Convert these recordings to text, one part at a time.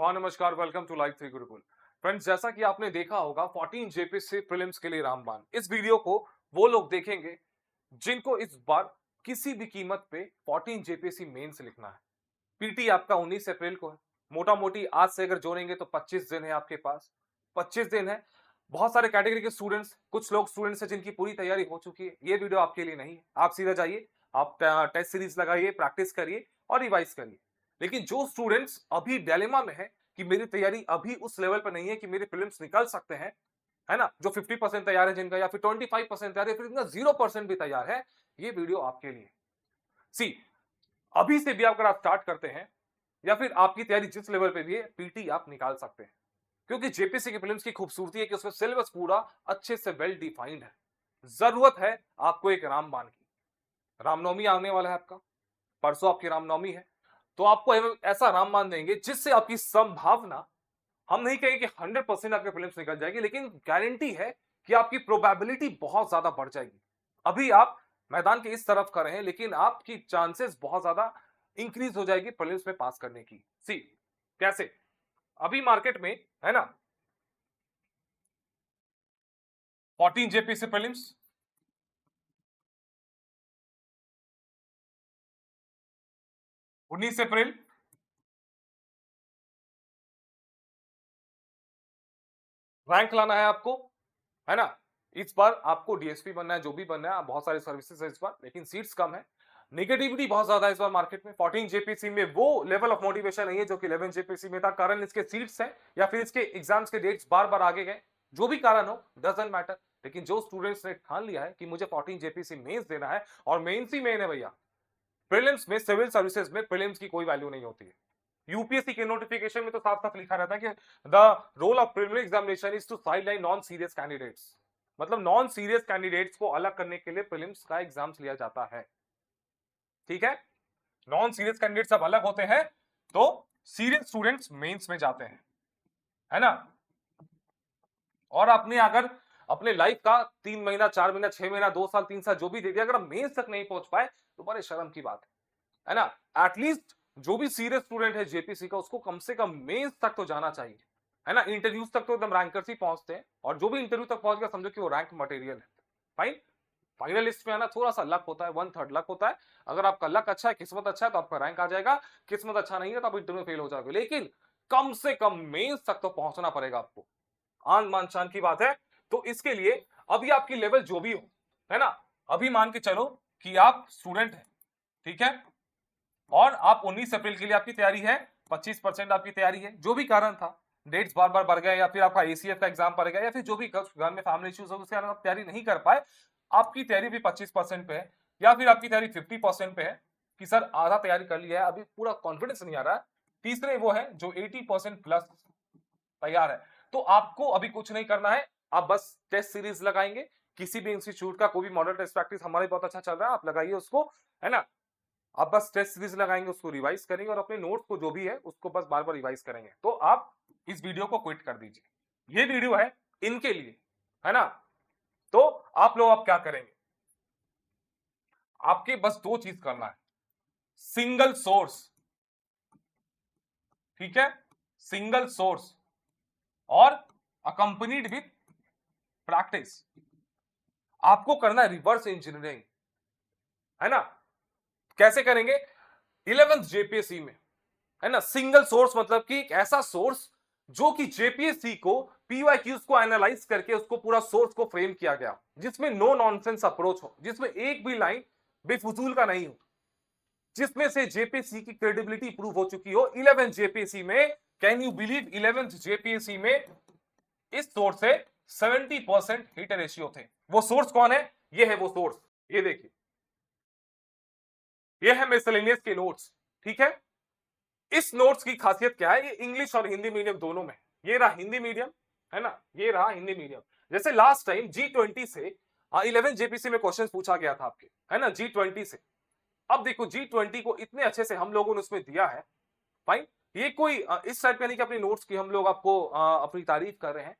हाँ नमस्कार, welcome to live 3 Gurukul. Friends, जैसा कि आपने देखा होगा 14 जेपीएससी प्रीलिम्स के लिए रामबाण। इस वीडियो को वो लोग देखेंगे जिनको इस बार किसी भी कीमत पे 14 जेपीएससी मेंस लिखना है। पीटी आपका 19 अप्रैल को है। मोटा मोटी आज से अगर जोड़ेंगे तो 25 दिन है आपके पास। 25 दिन है। बहुत सारे कैटेगरी के स्टूडेंट्स, कुछ लोग स्टूडेंट्स हैं जिनकी पूरी तैयारी हो चुकी है। ये वीडियो आपके लिए नहीं है। आप सीधा जाइए, आप टेस्ट सीरीज लगाइए, प्रैक्टिस करिए और रिवाइज करिए। लेकिन जो स्टूडेंट्स अभी डिलेमा में है कि मेरी तैयारी अभी उस लेवल पर नहीं है कि मेरे प्रीलिम्स निकल सकते हैं, है ना, जो 50% तैयार है जिनका, या फिर 25% तैयार है, फिर इनका 0% भी तैयार है, ये वीडियो आपके लिए। सी, अभी से भी अगर आप स्टार्ट करते हैं या फिर आपकी तैयारी जिस लेवल पे भी है, पीटी आप निकाल सकते हैं। क्योंकि जेपीएससी के प्रीलिम्स की खूबसूरती है कि उसमें सिलेबस पूरा अच्छे से वेल डिफाइंड है। जरूरत है आपको एक रामबाण की। रामनवमी आने वाला है आपका, परसों आपकी रामनवमी है, तो आपको ऐसा रामबाण देंगे जिससे आपकी संभावना, हम नहीं कहेंगे कि 100% आपके प्रीलिम्स निकल जाएगी, लेकिन गारंटी है कि आपकी प्रोबेबिलिटी बहुत ज्यादा बढ़ जाएगी। अभी आप मैदान के इस तरफ कर रहे हैं, लेकिन आपकी चांसेस बहुत ज्यादा इंक्रीज हो जाएगी प्रीलिम्स में पास करने की। सी, कैसे? अभी मार्केट में है ना 14 जेपीएससी प्रीलिम्स, 19 अप्रैल, रैंक लाना है आपको, है ना। इस बार आपको डीएसपी बनना है, जो भी बनना है, बहुत सारी सर्विसेज है इस बार, लेकिन सीट्स कम है। नेगेटिविटी बहुत ज्यादा है इस बार मार्केट में। 14 जेपीसी में वो लेवल ऑफ मोटिवेशन नहीं है जो कि 11 जेपीसी में था। कारण इसके सीट्स हैं या फिर इसके एग्जाम्स के डेट्स बार बार आगे गए, जो भी कारण हो, डजंट मैटर। लेकिन जो स्टूडेंट्स ने ठान लिया है कि मुझे 14 जेपीसी मेंस देना है, और मेंस ही मेन है भैया। प्रीलिम्स में, सिविल सर्विसेज में प्रीलिम्स की कोई वैल्यू नहीं होती है। यूपीएससी के नोटिफिकेशन में तो साफ साफ लिखा रहता है कि the role of preliminary examination is to sideline non serious candidates. मतलब नॉन सीरियस कैंडिडेट्स को अलग करने के लिए प्रीलिम्स का एग्जाम लिया जाता है। ठीक है, नॉन सीरियस कैंडिडेट सब अलग होते हैं, तो सीरियस स्टूडेंट्स मेंस में जाते हैं, है ना। और आपने अगर अपने लाइफ का 3 महीना, 4 महीना, 6 महीना, 2 साल, 3 साल जो भी दे दिया, अगर आप मेंस तक नहीं पहुंच पाए तो बड़े शर्म की बात है ना। एटलीस्ट जो भी सीरियस स्टूडेंट है जेपीसी का, उसको कम से कम मेंस तक तो जाना चाहिए, है ना। इंटरव्यूज तक तो एकदम रैंकर्स ही पहुंचते हैं, और जो भी इंटरव्यू तक पहुंच गया समझो कि वो रैंक मटेरियल है। फाइन। फाइनल लिस्ट में आना थोड़ा सा लक होता है, 1/3 लक होता है। अगर आपका लक अच्छा है, किस्मत अच्छा है, तो आपका रैंक आ जाएगा। किस्मत अच्छा नहीं है तो आप इंटरव्यू फेल हो जाओगे, लेकिन कम से कम मेंस तक तो पहुंचना पड़ेगा आपको। आन मान शान की बात है। तो इसके लिए अभी आपकी लेवल जो भी हो, है ना, अभी मान के चलो कि आप स्टूडेंट हैं, ठीक है, और आप 19 अप्रैल के लिए आपकी तैयारी है, 25% आपकी तैयारी है। जो भी कारण था, डेट्स बार बार बढ़ गए, या फिर आपका एसीएफ का एग्जाम पड़ गया, या फिर जो भी घर में फैमिली इश्यूज हो उसके कारण आप तैयारी नहीं कर पाए, आपकी तैयारी भी 25% पे है, या फिर आपकी तैयारी 50% पे है कि सर आधा तैयारी कर लिया है, अभी पूरा कॉन्फिडेंस नहीं आ रहा है। तीसरे वो है जो 80% प्लस तैयार है। तो आपको अभी कुछ नहीं करना है, आप बस टेस्ट सीरीज लगाएंगे। किसी भी इंस्टीट्यूट का कोई भी मॉडल टेस्ट प्रैक्टिस हमारे बहुत अच्छा चल रहा है, आप लगाइए उसको, है ना। आप बस टेस्ट सीरीज लगाएंगे, उसको रिवाइज करेंगे, और अपने नोट्स को जो भी है उसको बस बार बार रिवाइज करेंगे, तो आप इस वीडियो को क्विट कर दीजिए। ये वीडियो है इनके लिए, है ना। तो आप लोग अब क्या करेंगे, आपके बस दो चीज करना है। सिंगल सोर्स, ठीक है, सिंगल सोर्स और अकंपनीड विथ प्रैक्टिस। आपको करना है रिवर्स इंजीनियरिंग, है ना। कैसे करेंगे? 11th जेपीएससी में, है ना। सिंगल सोर्स मतलब कि एक ऐसा सोर्स जो कि जेपीएससी को पीवाईक्यूज को एनालाइज करके उसको पूरा सोर्स को फ्रेम किया गया, जिसमें नो नॉनसेंस अप्रोच हो, जिसमें एक भी लाइन बेफजूल का नहीं हो, जिसमें से जेपीएससी की क्रेडिबिलिटी प्रूव हो चुकी हो। 11th जेपीएससी में, can you believe, 11th JPSC में इस सोर्स से 70% हिट रेशियो थे। वो सोर्स कौन है? ये है वो सोर्स, ये देखिए, ये है मिसलेनियस के नोट्स, ठीक है। इस नोट्स की खासियत क्या है? ये इंग्लिश और हिंदी मीडियम दोनों में। ये रहा हिंदी मीडियम, है ना, ये रहा हिंदी मीडियम। जैसे लास्ट टाइम G20 से 11 जेपीसी में क्वेश्चन पूछा गया था आपके, है ना, G20 से। अब देखो G20 को इतने अच्छे से हम लोगों ने उसमें दिया है। फाइन। ये कोई इस टाइप का नहीं कि अपनी नोट्स की हम लोग आपको अपनी तारीफ कर रहे हैं।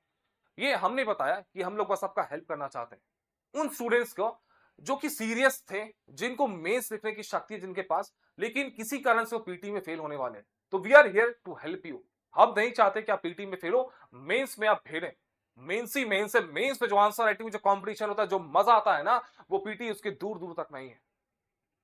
ये हमने बताया कि हम लोग बस आपका हेल्प करना चाहते हैं उन स्टूडेंट्स को जो कि सीरियस थे, जिनको मेंस लिखने की शक्ति है जिनके पास, लेकिन किसी कारण से वो पीटी में फेल होने वाले हैं। तो we are here to help you. हम नहीं चाहते कि आप पीटी में फेल हो, मेंस में आप फेलें। मेंस ही मेंस है, मेंस में जो आंसर राइटिंग में जो कंपटीशन होता है, जो मजा आता है ना, वो पीटी उसके दूर दूर तक नहीं है।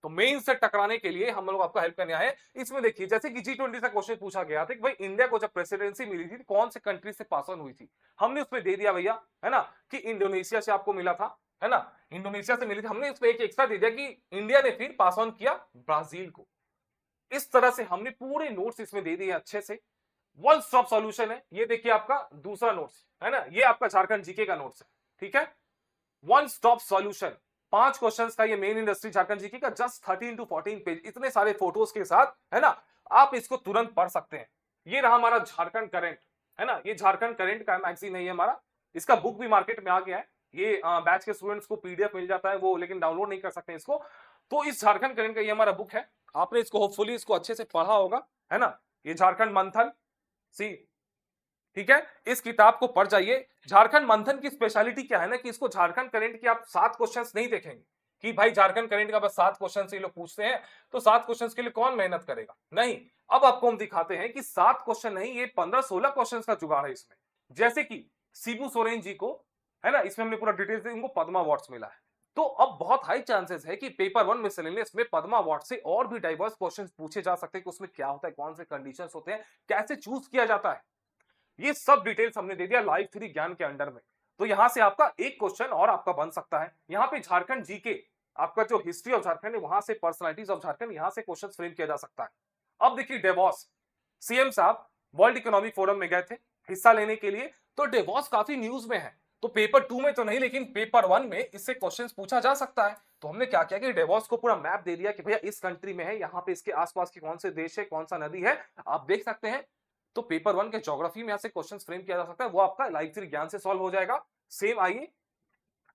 तो मेन से टकराने के लिए हम लोग आपका हेल्प करने आए हैं। इसमें देखिए जैसे कि G20 से क्वेश्चन पूछा गया था कि भाई इंडिया को जब प्रेसिडेंसी मिली थी तो कौन से कंट्री से पास ऑन हुई थी, हमने उसमें दे दिया भैया, है ना, कि इंडोनेशिया से आपको मिला था, है ना, इंडोनेशिया से मिली थी। हमने इसमें एक एक्स्ट्रा दे दिया कि इंडिया ने फिर पास ऑन किया ब्राजील को। इस तरह से हमने पूरे नोट्स इसमें दे दिए अच्छे से। वन स्टॉप सॉल्यूशन है ये, देखिए आपका दूसरा नोट्स है ना, ये आपका झारखंड जीके का नोट्स है, ठीक है। वन स्टॉप सॉल्यूशन, 5 क्वेश्चंस का ये मेन इंडस्ट्री झारखंड जीके का, जस्ट 13 टू 14 पेज, इतने सारे फोटोज के साथ, है ना, आप इसको तुरंत पढ़ सकते हैं। ये रहा हमारा झारखंड करंट, है ना, ये झारखंड करंट का मैगजीन है ये हमारा, इसका बुक भी मार्केट में आ गया है। ये बैच के स्टूडेंट्स को पीडीएफ मिल जाता है, वो लेकिन डाउनलोड नहीं कर सकते इसको। तो इस झारखंड करंट का ये हमारा बुक है, आपने इसको होपफुली इसको अच्छे से पढ़ा होगा, है ना। ये झारखंड मंथन सी, ठीक है, इस किताब को पढ़ जाइए। झारखंड मंथन की स्पेशलिटी क्या है ना, कि इसको झारखंड करंट की आप 7 क्वेश्चंस नहीं देखेंगे कि भाई झारखंड करंट का बस 7 क्वेश्चन ये लोग पूछते हैं, तो 7 क्वेश्चंस के लिए कौन मेहनत करेगा, नहीं। अब आपको हम दिखाते हैं कि 7 क्वेश्चन नहीं, ये 15-16 क्वेश्चंस का जुगाड़ है इसमें। जैसे कि शिबू सोरेन जी को, है ना, इसमें हमने पूरा डिटेल्स दिया, इनको पद्मा अवार्ड्स मिला है। तो अब बहुत हाई चांसेस है कि पेपर 1 मिसलेनियस में पद्मा अवार्ड से और भी डाइवर्स क्वेश्चंस पूछे जा सकते हैं कि उसमें क्या होता है, कौन से कंडीशंस होते हैं, कैसे चूज किया जाता है। ये सब डिटेल्स हमने दे दिया लाइव 3 ज्ञान के अंडर में। तो यहां से आपका एक क्वेश्चन और आपका बन सकता है। यहां पे झारखंड जीके, आपका जो हिस्ट्री ऑफ झारखंड है, वहां से पर्सनालिटीज ऑफ झारखंड, यहां से क्वेश्चन फ्रेम किया जा सकता है। अब देखिए डेवॉस, सीएम साहब वर्ल्ड इकोनॉमिक फोरम में गए थे हिस्सा लेने के लिए, तो डेवॉस काफी न्यूज में है। तो पेपर 2 में तो नहीं, लेकिन पेपर 1 में इससे क्वेश्चंस पूछा जा सकता है। तो हमने क्या किया कि डेवॉस को पूरा मैप दे दिया कि भैया इस कंट्री में है, यहाँ पे इसके आसपास के कौन से देश है, कौन सा नदी है, आप देख सकते हैं। तो पेपर 1 के ज्योग्राफी में ऐसे क्वेश्चंस फ्रेम किया जा सकता है, वो आपका लाइव 3 ज्ञान से सॉल्व हो जाएगा। सेम आइए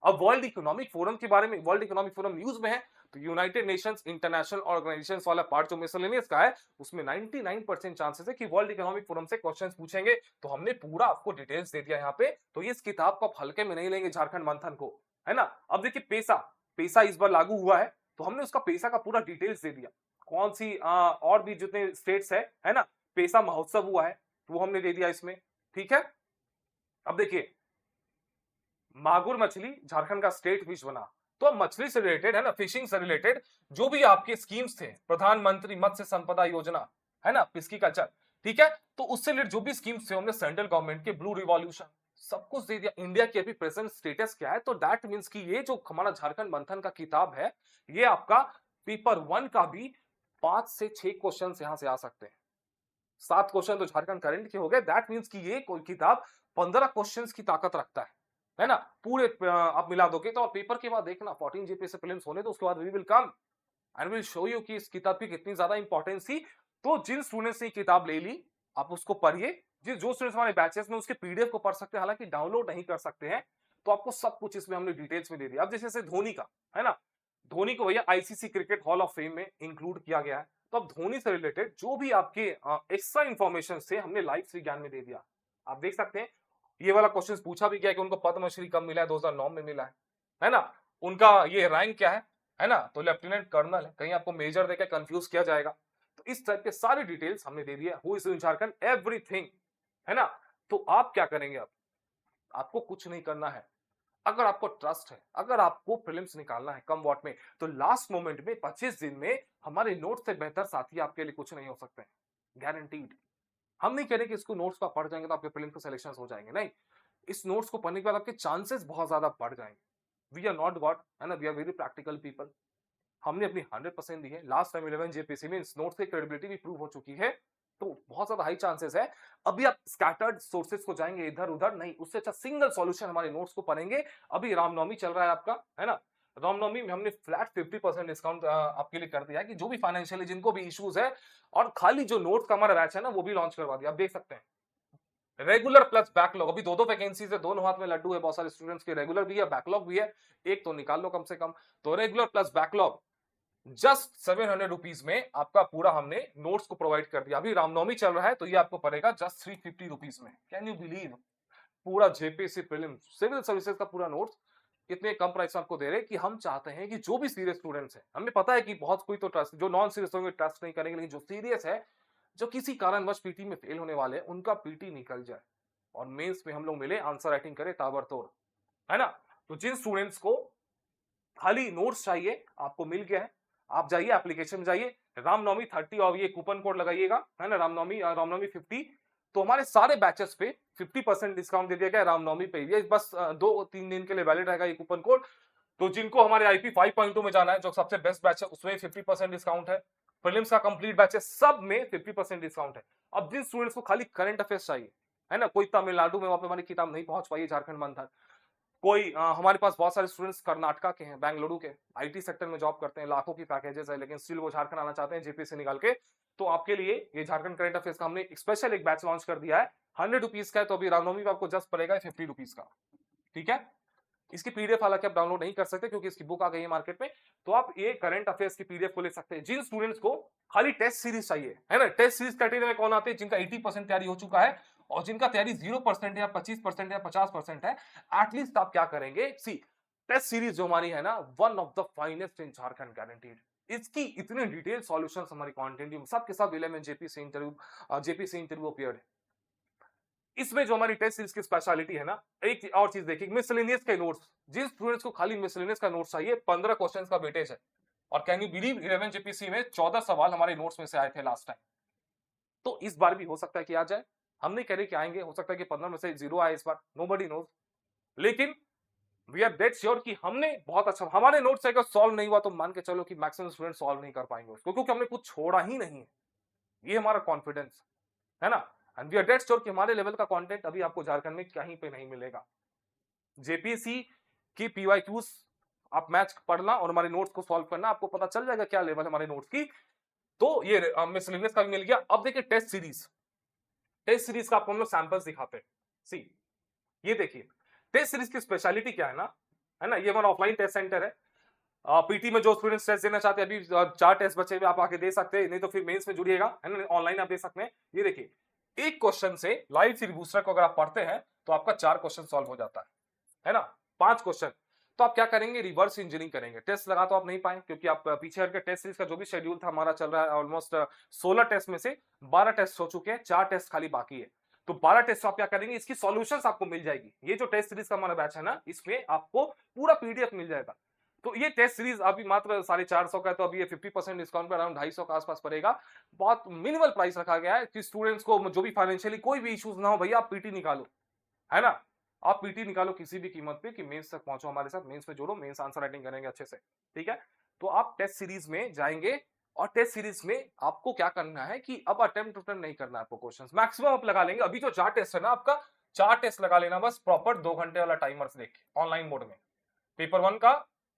अब वर्ल्ड इकोनॉमिक फोरम के बारे में, वर्ल्ड इकोनॉमिक फोरम न्यूज में है, तो यूनाइटेड नेशंस इंटरनेशनल ऑर्गेनाइजेशंस वाला पार्ट जो मिसलेनियस का है, उसमें 99% चांसेस है कि वर्ल्ड इकोनॉमिक फोरम से क्वेश्चंस पूछेंगे। तो हमने पूरा आपको डिटेल्स दे दिया यहाँ पे। तो इस किताब को आप हल्के में नहीं लेंगे झारखंड मंथन को, है ना। अब देखिए पेसा, पेसा इस बार लागू हुआ है, तो हमने उसका पेसा का पूरा डिटेल्स दे दिया, कौन सी और भी जितने स्टेट्स है ना, पेसा महोत्सव हुआ है, तो वो हमने दे दिया इसमें, ठीक है। अब देखिए मागुर मछली झारखंड का स्टेट फिश बना, तो मछली से रिलेटेड, है ना, फिशिंग से रिलेटेड जो भी आपके स्कीम्स थे, प्रधानमंत्री मत्स्य संपदा योजना, है ना, पिस्कीकल्चर, ठीक है, तो उससे रिलेटेड जो भी स्कीम्स थे, हमने सेंट्रल गवर्नमेंट के ब्लू रिवॉल्यूशन सब कुछ दे दिया। इंडिया की अभी प्रेजेंट स्टेटस क्या है, तो दैट मींस कि ये जो हमारा झारखंड मंथन का किताब है, ये आपका पेपर 1 का भी 5 से 6 क्वेश्चन यहां से आ सकते हैं। 7 क्वेश्चन तो झारखंड करंट के हो गए, दैट मींस कि ये कोई किताब 15 क्वेश्चंस की ताकत रखता है ना, पूरे आप मिला दोगे तो। और पेपर के बाद देखना 14 जीपीएस से प्रीलिम्स होने, तो उसके बाद we will come and will show you कि इस किताब की कितनी ज्यादा इंपॉर्टेंस थी। तो जिन स्टूडेंट्स ने किताब ले ली, आप उसको पढ़िए। जिस जो स्टूडेंट्स हमारे बैचेस में उसके पीडीएफ को पढ़ सकते हैं, हालांकि डाउनलोड नहीं कर सकते हैं, तो आपको सब कुछ इसमें हमने डिटेल्स में दे दिया। अब जैसे धोनी का, है ना, धोनी को भैया ICC cricket hall of fame में इंक्लूड किया गया है। तो अब धोनी से रिलेटेड जो भी आपके एक्स्ट्रा इंफॉर्मेशन थे, हमने लाइव श्री ज्ञान में दे दिया। आप देख सकते हैं ये वाला क्वेश्चन पूछा भी गया कि उनको पद्मश्री कब मिला है, 2009 में मिला है ना, उनका ये रैंक क्या है ना, तो लेफ्टिनेंट कर्नल है, कहीं आपको मेजर देकर कंफ्यूज किया जाएगा। तो इस टाइप के सारी डिटेल्स हमने दे दिया, who is in Jharkhand everything, है ना। तो आप क्या करेंगे, अब आपको कुछ नहीं करना है। अगर आपको ट्रस्ट है, अगर आपको प्रीलिम्स निकालना है कम वॉट में, तो लास्ट मोमेंट में 25 दिन में हमारे नोट से बेहतर साथी आपके लिए कुछ नहीं हो सकते, गारंटीड। हम नहीं कह रहे कि इसको नोट्स का पढ़ जाएंगे तो आपके प्रीलिम्स के सिलेक्शन हो जाएंगे, नहीं। इस नोट्स को पढ़ने के बाद आपके चांसेस बहुत ज्यादा बढ़ जाएंगे। वी आर नॉट गॉड, है ना, we are very practical people. हमने अपनी 100% दी है। लास्ट टाइम 11 जेपीसी में इस नोट्स की क्रेडिबिलिटी भी प्रूव हो चुकी है, तो बहुत ज्यादा हाई चांसेस है। अभी आप स्कैटर्ड सोर्सेज को जाएंगे इधर उधर, नहीं, उससे अच्छा सिंगल सॉल्यूशन हमारे नोट्स को पढ़ेंगे। अभी रामनवमी चल रहा है आपका, है ना, रामनवमी में हमने फ्लैट 50% डिस्काउंट आपके लिए कर दिया है कि जो भी फाइनेंशियली जिनको भी इश्यूज है, और खाली जो नोट्स का हमारा बैच है ना, वो भी लॉन्च करवा दिया। आप देख सकते हैं रेगुलर प्लस बैकलॉग, अभी दो वैकेंसीज है, दोनों हाथ में लड्डू है, बहुत सारे स्टूडेंट्स के रेगुलर भी है, बैकलॉग भी है, एक तो निकाल लो कम से कम। तो regular plus backlog just 700 rupees में आपका पूरा हमने नोट्स को प्रोवाइड कर दिया। अभी रामनवमी चल रहा है, तो ये आपको पड़ेगा जस्ट 350 रुपीज में। कैन यू बिलीव, पूरा जेपीसी प्रीलिम सिविल सर्विसेज का पूरा नोट्स इतने कम प्राइस में आपको दे रहे हैं कि हम चाहते हैं कि जो भी सीरियस स्टूडेंट्स हैं, हमें पता है कि बहुत कोई तो ट्रस्ट, जो नॉन सीरियस होंगे ट्रस्ट नहीं करेंगे, लेकिन जो सीरियस है जो किसी कारणवश पीटी में फेल होने वाले हैं उनका पीटी निकल जाए और मेंस में हम लोग मिले, आंसर राइटिंग करें ताबड़तोड़, है ना। तो जिन स्टूडेंट्स को खाली नोट्स चाहिए आपको मिल गया है, आप जाइए एप्लीकेशन में जाइए, रामनवमी 30 और ये कूपन कोड लगाइएगा, है ना, रामनवमी 50। तो हमारे सारे बैचेस पे 50% डिस्काउंट दे दिया गया रामनवमी पे। ये बस 2-3 दिन के लिए वैलिड रहेगा ये कूपन कोड। तो जिनको हमारे आईपी 5.2 में जाना है, जो सबसे बेस्ट बैच है, उसमें 50% डिस्काउंट है। प्रीलिम्स का कंप्लीट बैच है, सब में 50% डिस्काउंट है। अब जिन स्टूडेंट्स को खाली करंट अफेयर्स चाहिए, है ना, कोई तमिलनाडु में वहां पे हमारी किताब नहीं पहुंच पाई, झारखंड बंद था, कोई हमारे पास बहुत सारे स्टूडेंट्स कर्नाटका के हैं, बेंगलुरु के, आईटी सेक्टर में जॉब करते हैं, लाखों की पैकेजेस है, लेकिन स्टिल वो झारखंड आना चाहते हैं जेपी से निकाल के। तो आपके लिए ये झारखंड करंट अफेयर्स का हमने स्पेशल एक बैच लॉन्च कर दिया है, 100 रुपीज का है। तो अभी रामनवमी में आपको जस्ट पड़ेगा 50 रुपीज का, ठीक है। इसकी पीडीएफ हालांकि आप डाउनलोड नहीं कर सकते क्योंकि इसकी बुक आ गई है मार्केट में। तो आप ये करंट अफेयर्स की पीडीएफ को ले सकते हैं। जिन स्टूडेंट्स को खाली टेस्ट सीरीज चाहिए, है ना, टेस्ट सीरीज कैटेगरी में कौन आते हैं, जिनका 80% तैयारी हो चुका है और जिनका तैयारी 0% या 25% या 50% है, एटलीस्ट आप क्या करेंगे, सी टेस्ट सीरीज जो हमारी है ना, one of the finest in Jharkhand, guaranteed. इसकी इतने डिटेल सॉल्यूशंस हमारी कंटेंट सब के सब 11 जेपी से इंटरव्यू अपीयर्ड है। इसमें जो हमारी टेस्ट सीरीज की स्पेशलिटी है ना, एक और चीज देखिए, मिसलेनियस के नोट्स, जिन स्टूडेंट्स को खाली मिसलेनियस का नोट्स चाहिए, 15 क्वेश्चंस का वेटेज है। और कैन यू बिलीव 11 जेपीसी में 14 सवाल हमारे नोट्स में से आए थे लास्ट टाइम। तो इस बार भी हो सकता है कि आ जाए, हम नहीं कह रहे कि आएंगे, हो सकता है कि 15 में से 0 आए इस बार, नोबडी नोज। लेकिन वी आर डेट श्योर कि हमने बहुत अच्छा, हमारे नोट्स अगर सॉल्व नहीं हुआ तो मान के चलो कि मैक्सिमम स्टूडेंट सॉल्व नहीं कर पाएंगे उसको, क्योंकि हमने कुछ छोड़ा ही नहीं है। ये हमारा कॉन्फिडेंस है ना। And we are dead sure कि हमारे लेवल का कंटेंट अभी आपको झारखंड में कहीं पे नहीं मिलेगा। जेपीसी की पीवाईक्यूज आप मैच पढ़ना और हमारे नोट्स को सॉल्व करना, आपको पता चल जाएगा क्या लेवल है हमारे नोट्स की। तो ये मिसलेनियस का भी मिल गया। अब देखिए टेस्ट सीरीज का आपको हम लोग सैंपल्स दिखाते हैं। सी ये देखिए टेस्ट सीरीज की स्पेशलिटी क्या है ना, ये हमारा ऑफलाइन टेस्ट सेंटर है। पीटी में जो स्टूडेंट्स टेस्ट देना चाहते हैं, अभी 4 टेस्ट बचे हुए, आप आके दे सकते हैं, नहीं तो फिर मेंस में जुड़िएगा, है ना, ऑनलाइन आप दे सकते हैं। ये देखिए एक क्वेश्चन से लाइव फिर बूस्टर को अगर आप पढ़ते हैं तो आपका 4 क्वेश्चन सॉल्व हो जाता है ना, 5 क्वेश्चन। तो आप क्या करेंगे, रिवर्स इंजीनियरिंग करेंगे। टेस्ट लगा तो आप नहीं पाए क्योंकि आप पीछे हट के टेस्ट सीरीज का जो भी शेड्यूल था हमारा चल रहा है, ऑलमोस्ट 16 टेस्ट में से 12 टेस्ट हो चुके हैं, 4 टेस्ट खाली बाकी है। तो 12 टेस्ट आप क्या करेंगे, इसकी सॉल्यूशंस आपको मिल जाएगी। ये जो टेस्ट सीरीज का हमारा बैच है ना, इसमें आपको पूरा पीडीएफ मिल जाएगा। तो ये टेस्ट सीरीज अभी मात्र 450 का है, तो अभी ये 50% डिस्काउंट पे अराउंड 250 के आसपास पड़ेगा। बहुत मिनिमल प्राइस रखा गया है कि स्टूडेंट्स को जो भी फाइनेंशियली कोई भी इश्यूज ना हो, भैया आप पीटी निकालो, है ना, आप पीटी निकालो किसी भी कीमत पे कि मेंस तक पहुंचो, हमारे साथ मेंस में जोड़ो, मेंस आंसर राइटिंग करेंगे अच्छे से, ठीक है। तो आप टेस्ट सीरीज में जाएंगे और टेस्ट सीरीज में आपको क्या करना है कि अब अटेम्प्ट नहीं करना है आपको, क्वेश्चंस मैक्सिमम आप लगा लेंगे। अभी जो 4 टेस्ट है ना आपका, 4 टेस्ट लगा लेना बस, प्रॉपर 2 घंटे वाला टाइमर्स देख के ऑनलाइन मोड में। पेपर 1 का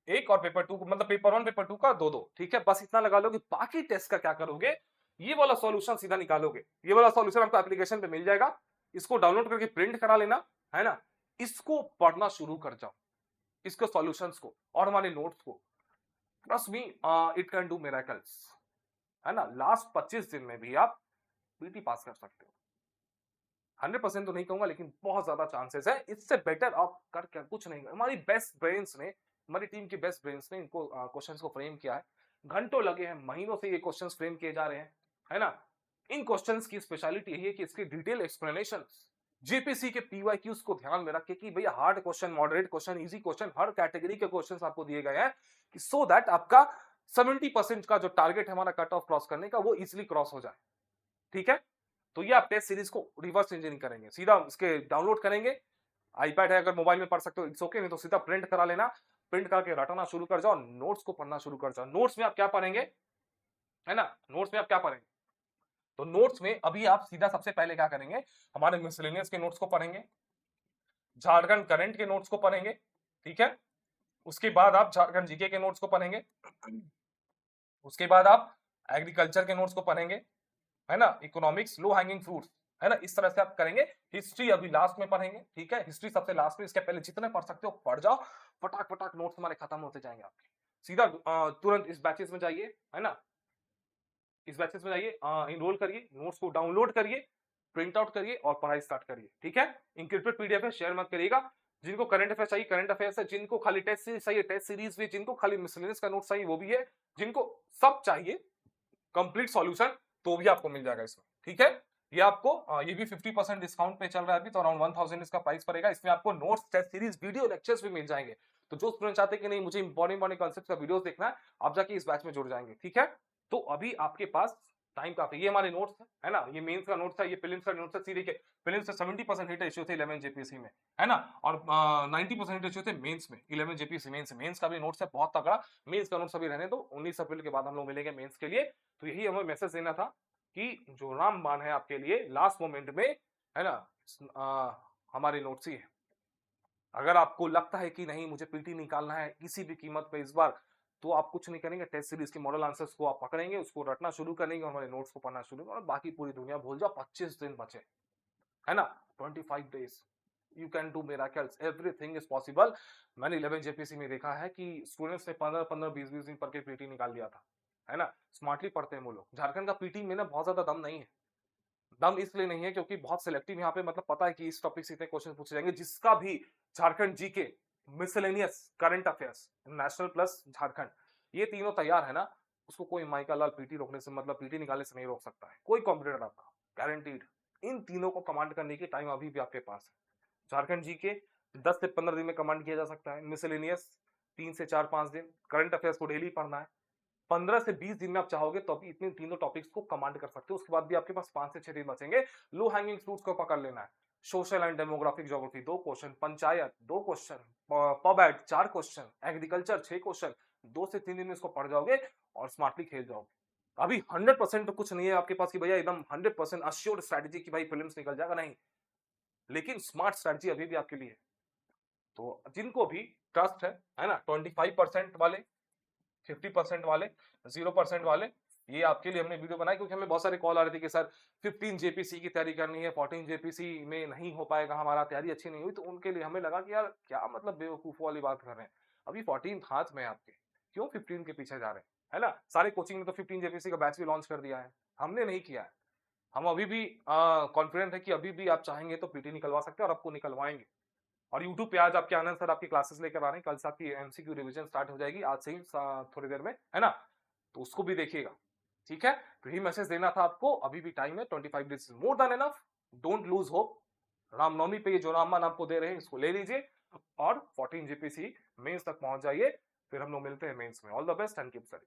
1 और पेपर 2 मतलब पेपर 1 पेपर 2 का 2-2, ठीक है, बस इतना लगा लोगे। बाकी टेस्ट का क्या करोगे, ये वाला सॉल्यूशन सीधा निकालोगे। ये वाला सॉल्यूशन आपको एप्लीकेशन पे मिल जाएगा, इसको डाउनलोड करके प्रिंट करा लेना, है ना, इसको पढ़ना शुरू कर जाओ, इसके सॉल्यूशंस को और हमारे नोट्स को। Trust me, it can do miracles, है ना। लास्ट 25 दिन में भी आप पीटी पास कर सकते हो। 100% तो नहीं कहूंगा, लेकिन बहुत ज्यादा चांसेस है। इससे बेटर आप कर कुछ नहीं। हमारी बेस्ट ब्रेन्स ने, हमारी टीम की बेस्ट ब्रेन्स ने इनको क्वेश्चंस को फ्रेम किया है। घंटों लगे हैं, महीनों से ये क्वेश्चंस फ्रेम किए जा रहे हैं, है ना। इन क्वेश्चंस की स्पेशलिटी यही है कि इसके डिटेल एक्सप्लेनेशन जेपीसी के पीवाईक्यूज को ध्यान में रख के कि भैया hard question, moderate question, easy question, हर कैटेगरी के क्वेश्चंस आपको दिए गए हैं कि सो दैट आपका 70% का जो टारगेट है हमारा कट ऑफ क्रॉस करने का, वो इजिली क्रॉस हो जाए, ठीक है। तो ये आप टेस्ट सीरीज को रिवर्स इंजीनियरिंग करेंगे, सीधा इसके डाउनलोड करेंगे। आईपैड है, अगर मोबाइल में पढ़ सकते हो इट्स ओके, नहीं तो सीधा प्रिंट करा लेना। प्रिंट करके रटना शुरू कर जाओ, नोट्स को पढ़ना शुरू कर जाओ। नोट्स में आप क्या पढ़ेंगे, है ना, नोट्स में आप क्या पढ़ेंगे, तो नोट्स में अभी आप सीधा सबसे पहले क्या करेंगे, हमारे मिसलेनियस के नोट्स को पढ़ेंगे, झारखंड करंट के नोट्स को पढ़ेंगे, ठीक है। उसके बाद आप झारखंड जीके के नोट्स को पढ़ेंगे, उसके बाद आप एग्रीकल्चर के नोट्स को पढ़ेंगे, है ना, इकोनॉमिक्स, लो हैंगिंग फ्रूट्स, है ना, इस तरह से आप करेंगे। हिस्ट्री अभी लास्ट में पढ़ेंगे, ठीक है, हिस्ट्री सबसे लास्ट में। इसके पहले जितने पढ़ सकते हो पढ़ जाओ, फटाक फटाक नोट्स हमारे खत्म होते जाएंगे आपके। सीधा तुरंत इस बैचेस में जाइए, है ना, इस बैचेस में जाइए, इनरोल करिए, नोट्स को डाउनलोड करिए, प्रिंट आउट करिए और पढ़ाई स्टार्ट करिए, ठीक है। इंक्रिप्टेड पीडीएफ है, शेयर मत करिएगा। जिनको करंट अफेयर चाहिए करंट अफेयर्स है, जिनको खाली टेस्ट सीरीज चाहिए टेस्ट सीरीज भी, जिनको खाली मिसलेनियस का नोट चाहिए वो भी है, जिनको सब चाहिए कंप्लीट सॉल्यूशन तो भी आपको मिल जाएगा इसमें, ठीक है। ये आपको ये भी 50% डिस्काउंट पे चल रहा है अभी, तो अराउंड 1000 इसका प्राइस पड़ेगा। इसमें आपको notes, test series, video lectures भी मिल जाएंगे। तो जो स्टूडेंट चाहते हैं कि नहीं मुझे इंपॉर्टेंट कॉन्सेप्ट का वीडियोस देखना है, आप जाके इस बैच में जुड़ जाएंगे, ठीक है। तो अभी आपके पास टाइम काफी, ये हमारे नोट्स है ना, ये मेंस का नोट्स है, ये प्रीलिम्स का नोट्स है। सीधे के प्रीलिम्स से 70% हिट रेशियो थे 11 जेपीएससी में, है ना, और 90% रेशियो थे मेंस में 11 जेपीएससी मेंस। मेंस का भी नोट्स है बहुत तगड़ा। मेंस का नोट्स अभी रहने दो, 19 अप्रैल के बाद हम लोग मिलेंगे मेंस के लिए। तो यही हमें मैसेज देना था कि जो रामबाण है आपके लिए लास्ट मोमेंट में, है ना, हमारे नोट्स ही है। अगर आपको लगता है कि नहीं मुझे पीटी निकालना है किसी भी कीमत पे इस बार, तो आप कुछ नहीं करेंगे, टेस्ट सीरीज के मॉडल आंसर्स को आप पकड़ेंगे, उसको रटना शुरू करेंगे, हमारे नोट्स को पढ़ना शुरू करेंगे, और बाकी पूरी दुनिया भूल जाओ। 25 दिन बचे, है ना, 25 days, you can do miracles, everything is possible. मैंने 11 जेपीसी में देखा है कि स्टूडेंट्स ने 15-15, 20-20 दिन पढ़ के पीटी निकाल लिया था, है ना। स्मार्टली पढ़ते हैं वो लोग। झारखंड का पीटी में ना बहुत ज्यादा दम नहीं है। दम इसलिए नहीं है क्योंकि बहुत सिलेक्टिव यहाँ पे, मतलब पता है कि इस टॉपिक से इतने क्वेश्चन पूछे जाएंगे। जिसका भी Jharkhand GK, miscellaneous, current affairs, national plus Jharkhand, ये तीनों तैयार है ना, उसको कोई माइका लाल पीटी रोकने से, मतलब पीटी निकालने से नहीं रोक सकता है कोई कॉम्पिटिटर आपका, गारंटीड। इन तीनों को कमांड करने की टाइम अभी भी आपके पास है। झारखंड जीके 10 से 15 दिन में कमांड किया जा सकता है, मिसलेनियस 3 से 4-5 दिन, करंट अफेयर्स को डेली पढ़ना है। 15 से 20 दिन में आप चाहोगे तो अभी इतने तीनों टॉपिक्स को कमांड कर सकते हो। उसके बाद भी आपके पास 5 से 6 दिन बचेंगे। लो हैंगिंग फ्रूट्स को पकड़ लेना है। Social and demographic geography 2 question, panchayat 2 question, pub ad 4 question, agriculture 6 question, 2 से 3 दिन में इसको पढ़ जाओगे और स्मार्टली खेल जाओगे। अभी 100% तो कुछ नहीं है आपके पास कि भैया एकदम 100% अश्योर्ड स्ट्रेटजी की भाई प्रीलिम्स निकल जाएगा, नहीं। लेकिन स्मार्ट स्ट्रेटजी अभी भी आपके लिए है। तो जिनको भी ट्रस्ट है ना, 25% वाले, 50% वाले, 0% वाले, ये आपके लिए हमने वीडियो बनाई क्योंकि हमें बहुत सारे कॉल आ रहे थे कि सर 15 जेपीसी की तैयारी करनी है, 14 जेपीसी में नहीं हो पाएगा, हमारा तैयारी अच्छी नहीं हुई। तो उनके लिए हमें लगा कि यार क्या मतलब बेवकूफों वाली बात कर रहे हैं, अभी 14 हाथ में है आपके, क्यों 15 के पीछे जा रहे हैं, है ना। सारे कोचिंग ने तो 15 जेपीसी का बैच भी लॉन्च कर दिया है, हमने नहीं किया है। हम अभी भी कॉन्फिडेंट है कि अभी भी आप चाहेंगे तो पीटी निकलवा सकते हैं और आपको निकलवाएंगे। और यूट्यूब पे आज आपके आनंद सर आपकी क्लासेस लेकर आ रहे हैं, कल से आपकी एमसीक्यू रिवीजन स्टार्ट हो जाएगी, आज से ही थोड़ी देर में, है ना। तो उसको भी देखिएगा, ठीक है। तो यही मैसेज देना था आपको, अभी भी टाइम है, 25 days more than enough, don't lose hope. Ramnavami पे ये जो राममान आपको दे रहे हैं इसको ले लीजिए और 14 जीपीसी मेंस तक पहुंच जाइए। फिर हम लोग मिलते हैं मेंस में। All the best and keep study.